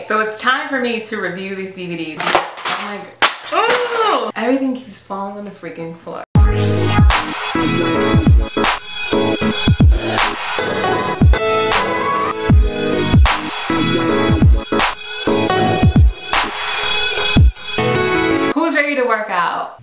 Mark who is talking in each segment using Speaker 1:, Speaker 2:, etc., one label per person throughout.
Speaker 1: So it's time for me to review these DVDs. Oh my god. Oh! Everything keeps falling on the freaking floor. Who's ready to work out?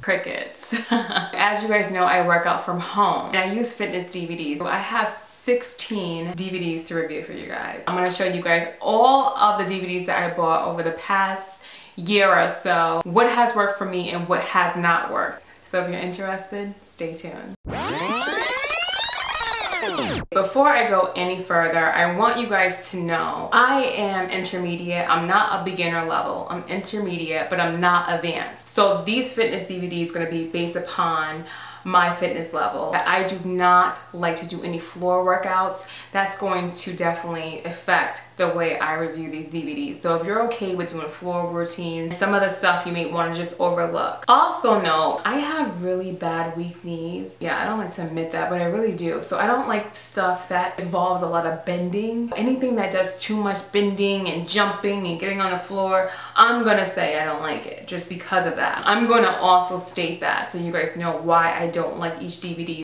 Speaker 1: Crickets. As you guys know, I work out from home and I use fitness DVDs. So I have 16 DVDs to review for you guys. I'm gonna show you guys all of the DVDs that I bought over the past year or so, what has worked for me and what has not worked. So if you're interested, stay tuned. Before I go any further, I want you guys to know I am intermediate. I'm not a beginner level. I'm intermediate, but I'm not advanced. So these fitness DVDs are going to be based upon my fitness level. I do not like to do any floor workouts. That's going to definitely affect the way I review these DVDs. So if you're okay with doing floor routines, some of the stuff you may want to just overlook. Also note, I have really bad weak knees. Yeah, I don't like to admit that, but I really do. So I don't like stuff that involves a lot of bending. Anything that does too much bending and jumping and getting on the floor, I'm gonna say I don't like it just because of that. I'm gonna also state that so you guys know why I don't like each DVD.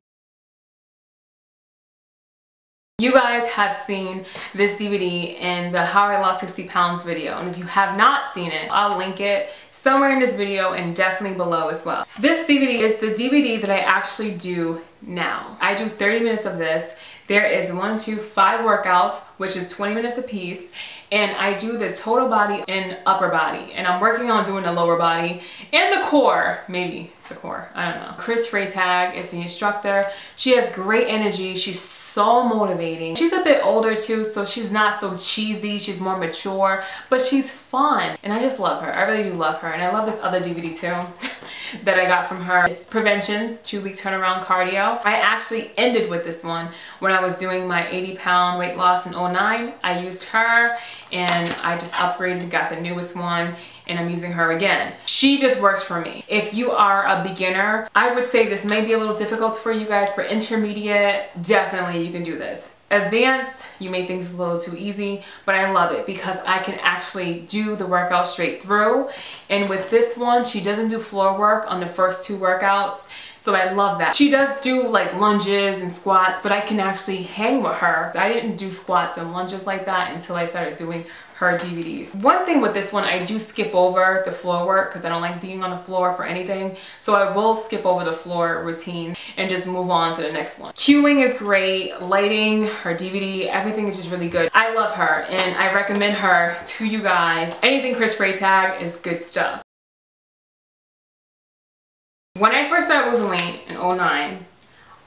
Speaker 1: You guys have seen this DVD in the How I Lost 60 Pounds video, and if you have not seen it, I'll link it somewhere in this video and definitely below as well. This DVD is the DVD that I actually do now. I do 30 minutes of this. There is 5 workouts, which is 20 minutes a piece, and I do the total body and upper body, and I'm working on doing the lower body and the core, maybe the core, I don't know. Freytag is the instructor. She has great energy. She's so motivating. She's a bit older too, so she's not so cheesy. She's more mature, but she's fun, and I just love her. I really do love her, and I love this other DVD too that I got from her. It's Prevention 2-Week Turnaround Cardio. I actually ended with this one when I was doing my 80-pound weight loss in 09. I used her and I just upgraded, got the newest one, and I'm using her again. She just works for me. If you are a beginner, I would say this may be a little difficult for you guys. For intermediate, definitely you can do this. Advanced, you may think it's a little too easy, but I love it because I can actually do the workout straight through. And with this one, she doesn't do floor work on the first 2 workouts. So I love that. She does do like lunges and squats, but I can actually hang with her. I didn't do squats and lunges like that until I started doing her DVDs. One thing with this one, I do skip over the floor work because I don't like being on the floor for anything. So I will skip over the floor routine and just move on to the next one. Cueing is great, lighting, her DVD, everything is just really good. I love her and I recommend her to you guys. Anything Chris Freytag is good stuff. When I first started losing weight in 09,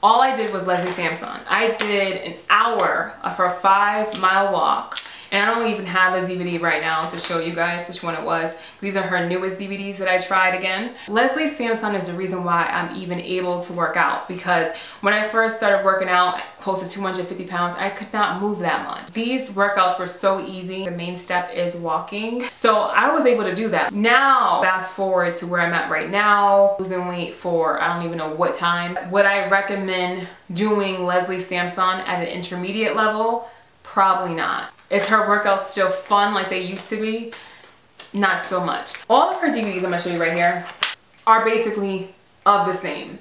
Speaker 1: all I did was Leslie Sansone. I did an hour of her 5-mile walk. And I don't even have the DVD right now to show you guys which one it was. These are her newest DVDs that I tried again. Leslie Sansone is the reason why I'm even able to work out, because when I first started working out close to 250 pounds, I could not move that much. These workouts were so easy. The main step is walking. So I was able to do that. Now, fast forward to where I'm at right now, losing weight for I don't even know what time. Would I recommend doing Leslie Sansone at an intermediate level? Probably not. Is her workout still fun like they used to be? Not so much. All of her DVDs I'm gonna show you right here are basically of the same.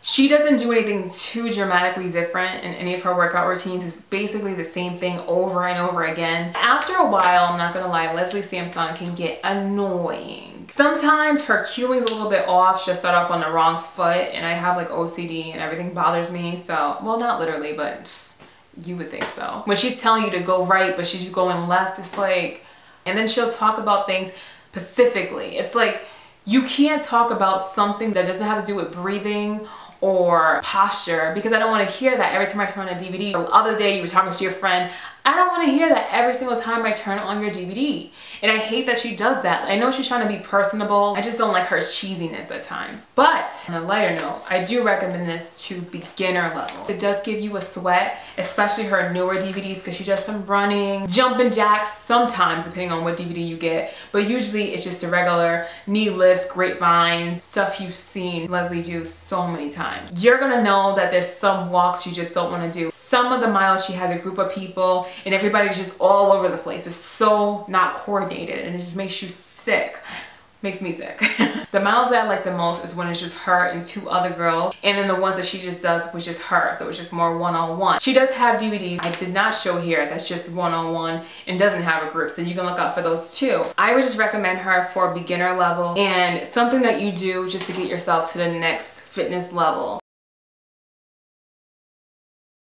Speaker 1: She doesn't do anything too dramatically different in any of her workout routines. It's basically the same thing over and over again. After a while, I'm not gonna lie, Leslie Sansone can get annoying. Sometimes her cueing is a little bit off. She'll start off on the wrong foot, and I have like OCD and everything bothers me. So, well, not literally, but you would think so. When she's telling you to go right, but she's going left, it's like, and then she'll talk about things specifically. It's like, you can't talk about something that doesn't have to do with breathing or posture, because I don't want to hear that every time I turn on a DVD. The other day you were talking to your friend, I don't want to hear that every single time I turn on your DVD. And I hate that she does that. I know she's trying to be personable. I just don't like her cheesiness at times. But on a lighter note, I do recommend this to beginner level. It does give you a sweat, especially her newer DVDs, because she does some running, jumping jacks sometimes, depending on what DVD you get. But usually it's just a regular knee lifts, grapevines, stuff you've seen Leslie do so many times. You're gonna know that there's some walks you just don't want to do. Some of the miles she has a group of people, and everybody's just all over the place. It's so not coordinated and it just makes you sick. Makes me sick. The miles that I like the most is when it's just her and 2 other girls, and then the ones that she just does was just her, so it's just more one-on-one. She does have DVDs I did not show here that's just one-on-one and doesn't have a group, so you can look out for those too. I would just recommend her for beginner level and something that you do just to get yourself to the next fitness level.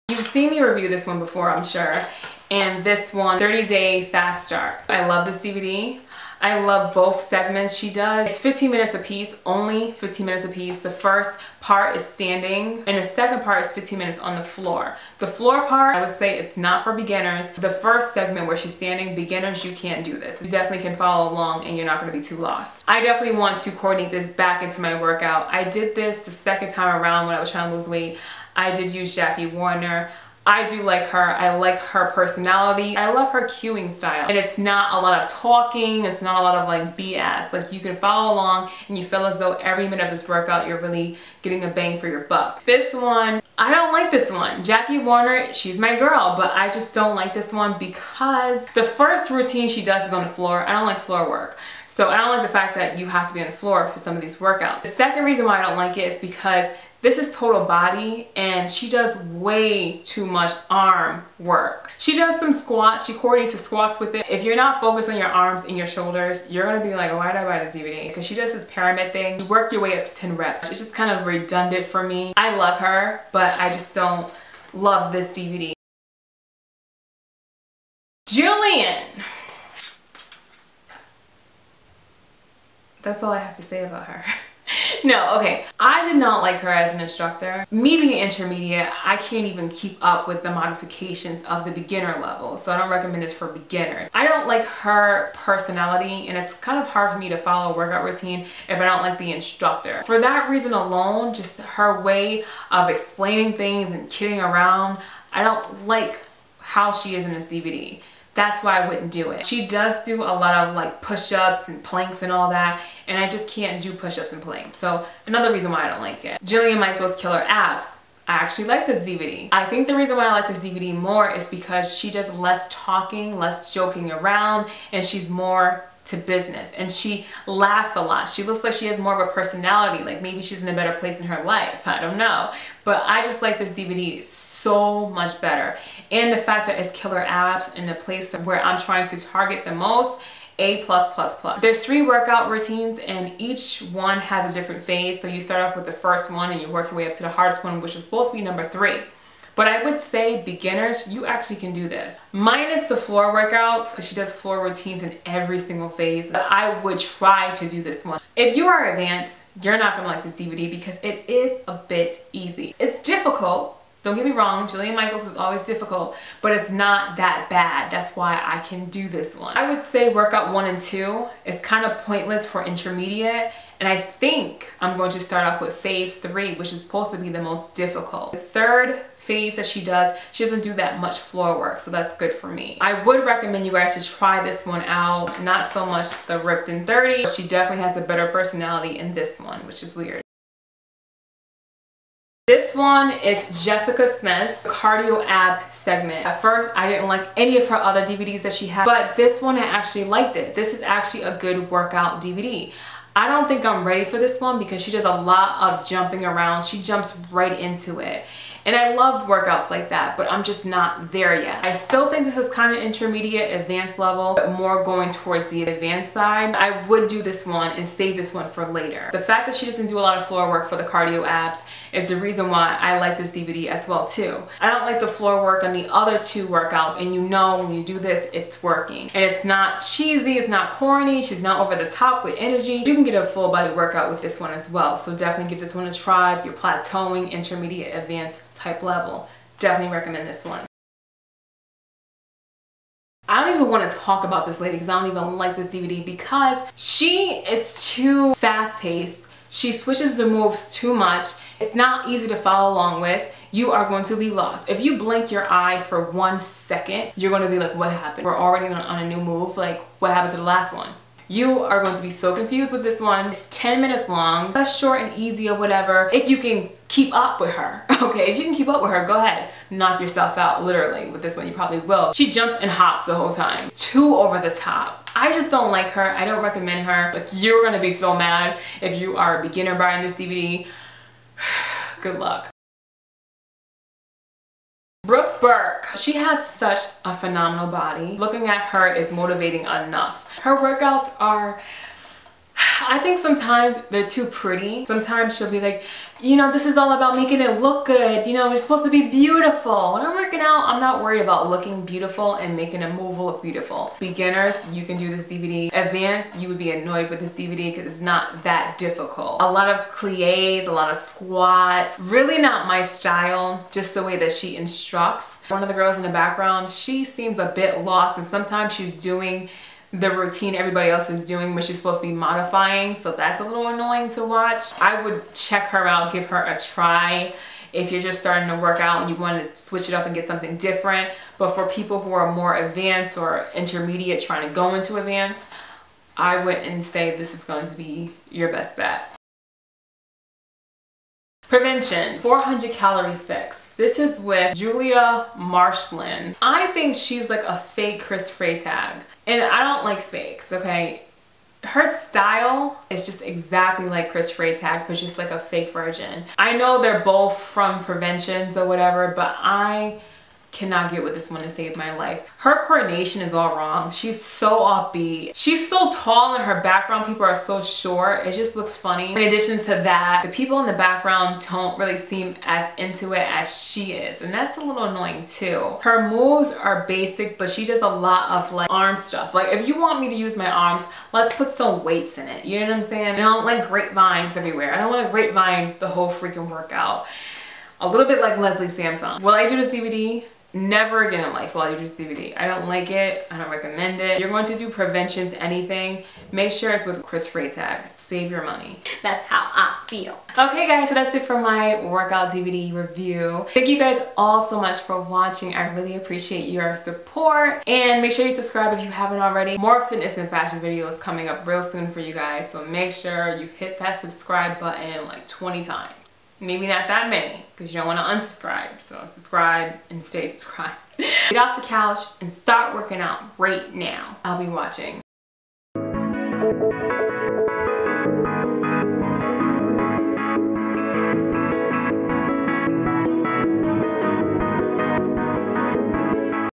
Speaker 1: You've seen me review this one before, I'm sure, and this one, 30-Day Fast Start. I love this DVD. I love both segments she does. It's 15 minutes a piece, only 15 minutes a piece. The first part is standing and the second part is 15 minutes on the floor. The floor part, I would say it's not for beginners. The first segment where she's standing, beginners, you can't do this. You definitely can follow along and you're not gonna be too lost. I definitely want to coordinate this back into my workout. I did this the second time around when I was trying to lose weight. I did use Jackie Warner. I do like her. I like her personality. I love her cueing style. And it's not a lot of talking. It's not a lot of like BS. Like you can follow along and you feel as though every minute of this workout you're really getting a bang for your buck. This one, I don't like this one. Jackie Warner, she's my girl, but I just don't like this one because the first routine she does is on the floor. I don't like floor work. So I don't like the fact that you have to be on the floor for some of these workouts. The second reason why I don't like it is because this is total body and she does way too much arm work. She does some squats, she coordinates the squats with it. If you're not focused on your arms and your shoulders, you're gonna be like, why did I buy this DVD? Because she does this pyramid thing. You work your way up to 10 reps. It's just kind of redundant for me. I love her, but I just don't love this DVD. Jillian. That's all I have to say about her. No, okay. I did not like her as an instructor. Me being intermediate, I can't even keep up with the modifications of the beginner level, so I don't recommend this for beginners. I don't like her personality, and it's kind of hard for me to follow a workout routine if I don't like the instructor. For that reason alone, just her way of explaining things and kidding around, I don't like how she is in this DVD. That's why I wouldn't do it. She does do a lot of like push-ups and planks and all that, and I just can't do push-ups and planks. So another reason why I don't like it. Jillian Michaels Killer Abs. I actually like this DVD. I think the reason why I like this DVD more is because she does less talking, less joking around, and she's more to business, and she laughs a lot. She looks like she has more of a personality, like maybe she's in a better place in her life, I don't know. But I just like this DVD so much better. And the fact that it's Killer Abs in the place where I'm trying to target the most, A+++. There's 3 workout routines and each one has a different phase. So you start off with the first one and you work your way up to the hardest one, which is supposed to be number 3. But I would say beginners, you actually can do this. Minus the floor workouts, she does floor routines in every single phase. But I would try to do this one. If you are advanced, you're not gonna like this DVD because it is a bit easy. It's difficult. Don't get me wrong, Jillian Michaels was always difficult, but it's not that bad. That's why I can do this one. I would say workout 1 and 2 is kind of pointless for intermediate, and I think I'm going to start off with phase 3, which is supposed to be the most difficult. The third phase that she doesn't do that much floor work, so that's good for me. I would recommend you guys to try this one out, not so much the Ripped in 30. She definitely has a better personality in this one, which is weird. This one is Jessica Smith's cardio ab segment. At first, I didn't like any of her other DVDs that she had, but this one I actually liked it. This is actually a good workout DVD. I don't think I'm ready for this one because she does a lot of jumping around. She jumps right into it. And I love workouts like that, but I'm just not there yet. I still think this is kind of intermediate, advanced level, but more going towards the advanced side. I would do this one and save this one for later. The fact that she doesn't do a lot of floor work for the cardio abs is the reason why I like this DVD as well too. I don't like the floor work on the other 2 workouts, and you know when you do this, it's working. And it's not cheesy, it's not corny, she's not over the top with energy. You can get a full body workout with this one as well, so definitely give this one a try if you're plateauing, intermediate, advanced type level. Definitely recommend this one. I don't even want to talk about this lady because I don't even like this DVD because she is too fast-paced. She switches the moves too much. It's not easy to follow along with. You are going to be lost. If you blink your eye for 1 second, you're going to be like, what happened? We're already on a new move. Like, what happened to the last one? You are going to be so confused with this one. It's 10 minutes long. That's short and easy or whatever. If you can keep up with her, okay? If you can keep up with her, go ahead. Knock yourself out, literally. With this one, you probably will. She jumps and hops the whole time. Too over the top. I just don't like her. I don't recommend her. Like, you're gonna be so mad if you are a beginner buying this DVD. Good luck. Brooke Burke, she has such a phenomenal body. Looking at her is motivating enough. Her workouts are, I think sometimes they're too pretty. Sometimes she'll be like, you know, this is all about making it look good. You know, it's supposed to be beautiful. When I'm working out, I'm not worried about looking beautiful and making a move look beautiful. Beginners, you can do this DVD. Advanced, you would be annoyed with this DVD because it's not that difficult. A lot of plies, a lot of squats. Really not my style, just the way that she instructs. One of the girls in the background, she seems a bit lost, and sometimes she's doing the routine everybody else is doing, but she's supposed to be modifying, so that's a little annoying to watch. I would check her out, give her a try if you're just starting to work out and you want to switch it up and get something different. But for people who are more advanced or intermediate trying to go into advanced, I wouldn't say this is going to be your best bet. Prevention, 400 calorie fix. This is with Jillian Marsland. I think she's like a fake Chris Freytag. And I don't like fakes, okay? Her style is just exactly like Chris Freytag, but just like a fake version. I know they're both from Preventions or whatever, but I cannot get with this one to save my life. Her coordination is all wrong. She's so offbeat. She's so tall and her background people are so short. It just looks funny. In addition to that, the people in the background don't really seem as into it as she is, and that's a little annoying too. Her moves are basic, but she does a lot of like arm stuff. Like, if you want me to use my arms, let's put some weights in it. You know what I'm saying? I don't like grapevines everywhere. I don't want to grapevine the whole freaking workout. A little bit like Leslie Sansone. Will I do this DVD? Never again in life will I do this DVD. I don't like it. I don't recommend it. You're going to do Preventions, anything, make sure it's with Chris Freytag. Save your money. That's how I feel. Okay guys, so that's it for my workout DVD review. Thank you guys all so much for watching. I really appreciate your support. And make sure you subscribe if you haven't already. More fitness and fashion videos coming up real soon for you guys. So make sure you hit that subscribe button like 20 times. Maybe not that many, because you don't want to unsubscribe. So subscribe and stay subscribed. Get off the couch and start working out right now. I'll be watching.